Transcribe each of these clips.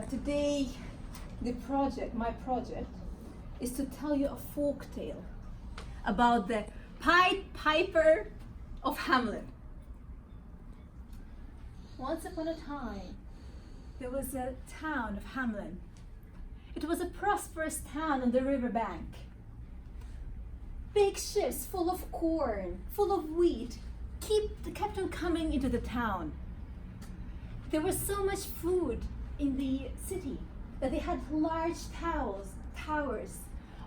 Today, my project, is to tell you a folk tale about the Pied Piper of Hamelin. Once upon a time, there was a town of Hamelin. It was a prosperous town on the riverbank. Big ships full of corn, full of wheat, kept on coming into the town. There was so much food in the city that they had large towers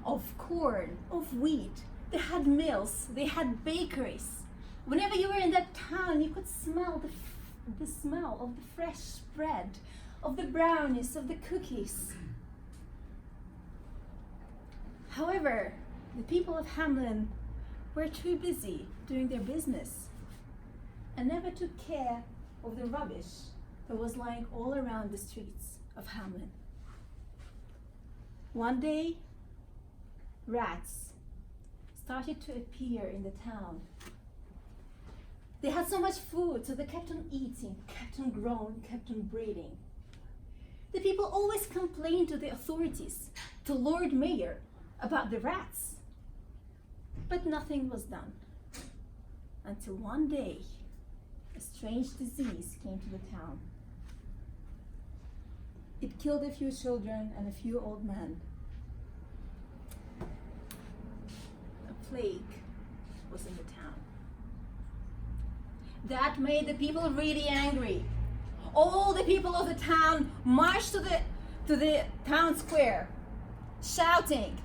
of corn, of wheat. They had mills, they had bakeries. Whenever you were in that town, you could smell the smell of the fresh bread, of the brownies, of the cookies. However, the people of Hamelin were too busy doing their business and never took care of the rubbish that was lying all around the streets of Hamelin. One day, rats started to appear in the town. They had so much food, so they kept on eating, kept on growing, kept on breeding. The people always complained to the authorities, to Lord Mayor, about the rats. But nothing was done. Until one day, a strange disease came to the town. It killed a few children and a few old men. A plague was in the town. That made the people really angry. All the people of the town marched to the town square, shouting,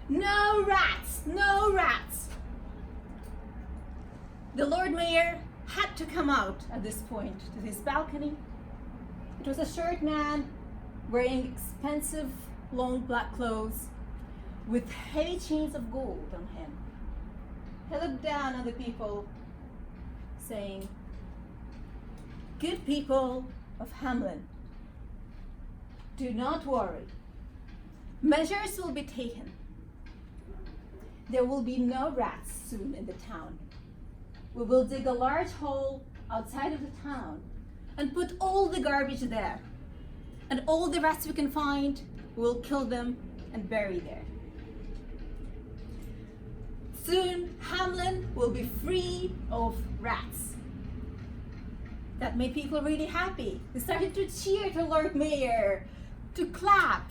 "No rats! No rats!" The Lord Mayor had to come out at this point to his balcony. It was a short man wearing expensive long black clothes with heavy chains of gold on him. He looked down on the people, saying, "Good people of Hamelin, do not worry. Measures will be taken. There will be no rats soon in the town. We will dig a large hole outside of the town and put all the garbage there. And all the rats we can find, we'll kill them and bury there. Soon, Hamelin will be free of rats." That made people really happy. They started to cheer to Lord Mayor, to clap.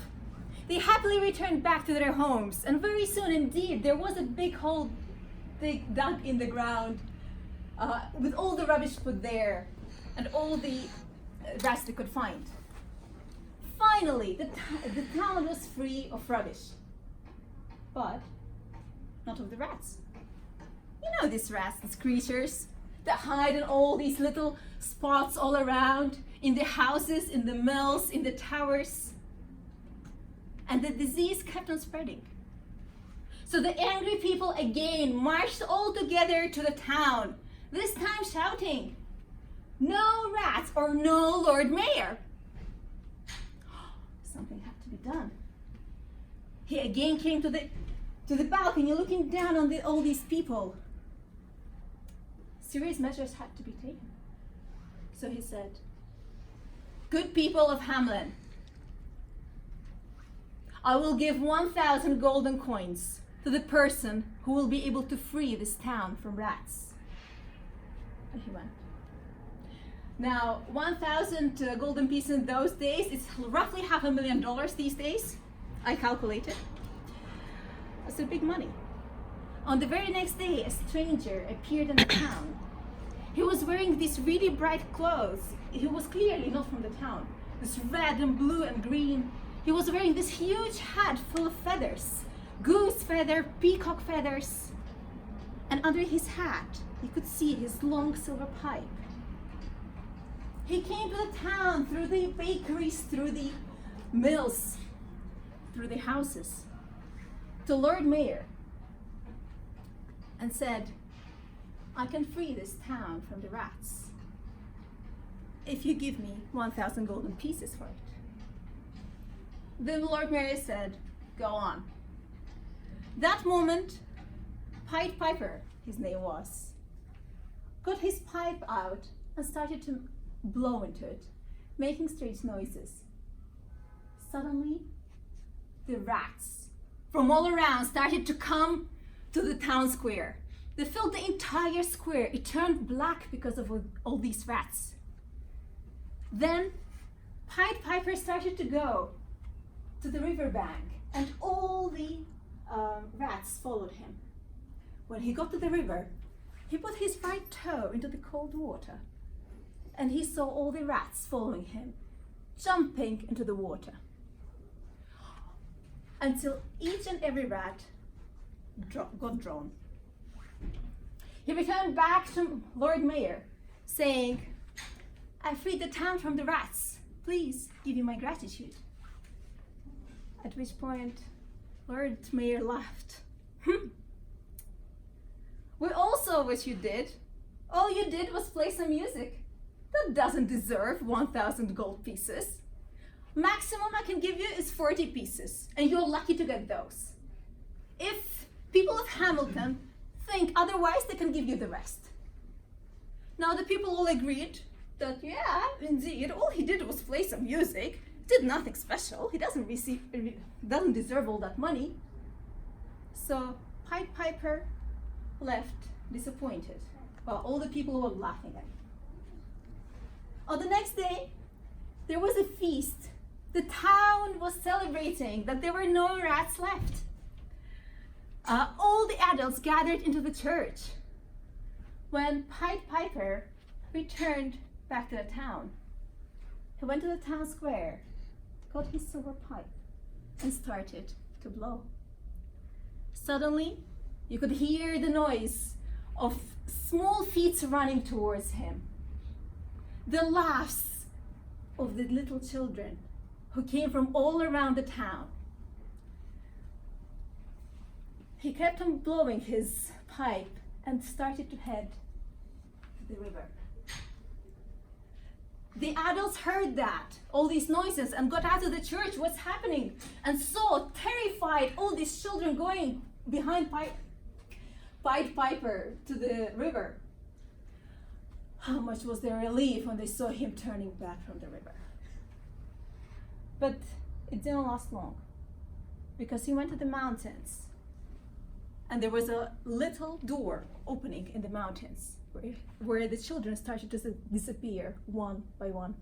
They happily returned back to their homes, and very soon indeed there was a big hole they dug in the ground with all the rubbish put there and all the rats they could find. Finally, the town was free of rubbish, but not of the rats. You know these rats, these creatures that hide in all these little spots all around, in the houses, in the mills, in the towers. And the disease kept on spreading. So the angry people again marched all together to the town, this time shouting, "No rats or no Lord Mayor." Something had to be done. He again came to the balcony, looking down on all these people. Serious measures had to be taken. So he said, "Good people of Hamelin, I will give 1,000 golden coins to the person who will be able to free this town from rats." And he went. Now, 1,000 golden pieces in those days, it's roughly $500,000 these days. I calculated. That's big money. On the very next day, a stranger appeared in the town. He was wearing these really bright clothes. He was clearly not from the town. This red and blue and green. He was wearing this huge hat full of feathers, goose feather, peacock feathers. And under his hat, you could see his long silver pipe. He came to the town through the bakeries, through the mills, through the houses, to Lord Mayor, and said, "I can free this town from the rats if you give me 1,000 golden pieces for it." Then Lord Mayor said, "Go on." That moment, Pied Piper, his name was, got his pipe out and started to blow into it, making strange noises. Suddenly, the rats from all around started to come to the town square. They filled the entire square. It turned black because of all these rats. Then Pied Piper started to go to the riverbank, and all the rats followed him. When he got to the river, he put his right toe into the cold water, and he saw all the rats following him, jumping into the water, until each and every rat got drawn. He returned back to Lord Mayor, saying, "I freed the town from the rats. Please give you my gratitude." At which point, Lord Mayor laughed. "We all saw what you did. All you did was play some music. That doesn't deserve 1,000 gold pieces. Maximum I can give you is 40 pieces, and you're lucky to get those. If people of Hamilton think otherwise, they can give you the rest." Now the people all agreed that, yeah, indeed, all he did was play some music, did nothing special. He doesn't deserve all that money. So Pied Piper left disappointed, while all the people were laughing at him. On the next day, there was a feast. The town was celebrating that there were no rats left. All the adults gathered into the church. When Pied Piper returned back to the town, he went to the town square, got his silver pipe, and started to blow. Suddenly, you could hear the noise of small feet running towards him, the laughs of the little children who came from all around the town. He kept on blowing his pipe and started to head to the river. The adults heard that, all these noises, and got out of the church, what's happening, and saw, terrified, all these children going behind Pied Piper to the river. How much was their relief when they saw him turning back from the river. But it didn't last long, because he went to the mountains, and there was a little door opening in the mountains where the children started to disappear one by one.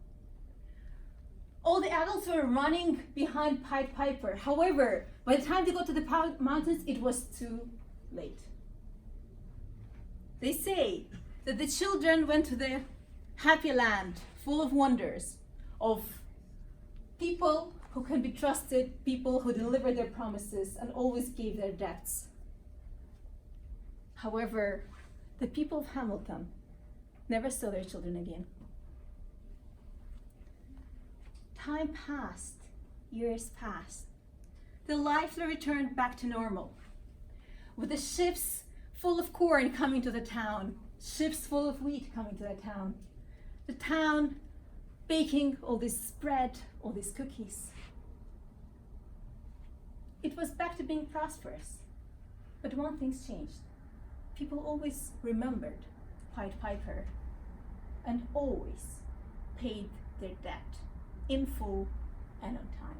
All the adults were running behind Pied Piper. However, by the time they got to the mountains, it was too late. They say that the children went to the happy land full of wonders, of people who can be trusted, people who deliver their promises and always gave their debts. However, the people of Hamilton never saw their children again. Time passed, years passed. The life returned back to normal, with the ships full of corn coming to the town, ships full of wheat coming to the town baking all this bread, all these cookies. It was back to being prosperous, but one thing's changed. People always remembered Pied Piper and always paid their debt in full and on time.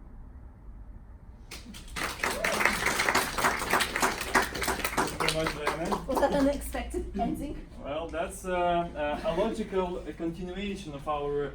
Thank you very much, Lena. Was that an unexpected ending? Well, that's a logical continuation of our